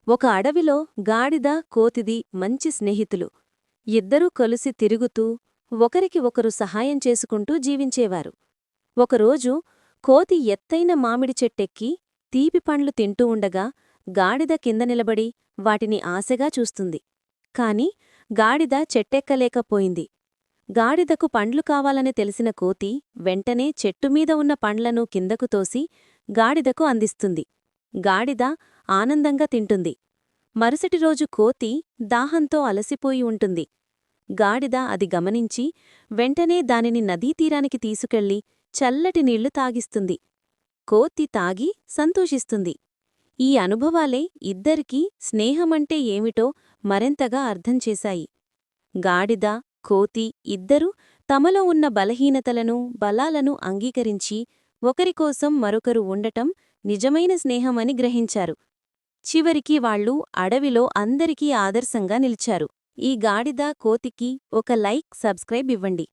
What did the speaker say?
ఒక అడవిలో గాడిద కోతిది మంచి స్నేహితులు. ఇద్దరూ కలిసి తిరుగుతూ ఒకరికి ఒకరు సహాయం చేసుకుంటూ జీవించేవారు. ఒకరోజు కోతి ఎత్తైన మామిడి చెట్టెక్కి తీపి పండ్లు తింటూ ఉండగా గాడిద కింద నిలబడి వాటిని ఆశగా చూస్తుంది. కాని గాడిద చెట్టెక్కలేకపోయింది. గాడిదకు పండ్లు కావాలని తెలిసిన కోతి వెంటనే చెట్టుమీద ఉన్న పండ్లను కిందకు తోసి గాడిదకు అందిస్తుంది. గాడిద ఆనందంగా తింటుంది. మరుసటి రోజు కోతి దాహంతో అలసిపోయి ఉంటుంది. గాడిద అది గమనించి వెంటనే దానిని నదీతీరానికి తీసుకెళ్లి చల్లటి నీళ్లు తాగిస్తుంది. కోతి తాగి సంతోషిస్తుంది. ఈ అనుభవాలే ఇద్దరికీ స్నేహమంటే ఏమిటో మరింతగా అర్థం చేశాయి. గాడిద, కోతి ఇద్దరూ తమలో ఉన్న బలహీనతలను, బలాలను అంగీకరించి ఒకరికోసం మరొకరు ఉండటం నిజమైన స్నేహమని గ్రహించారు. చివరికి వాళ్ళు అడవిలో అందరికీ ఆదర్శంగా నిలిచారు. ఈ గాడిద, కోతికి ఒక లైక్, సబ్స్క్రైబ్ ఇవ్వండి.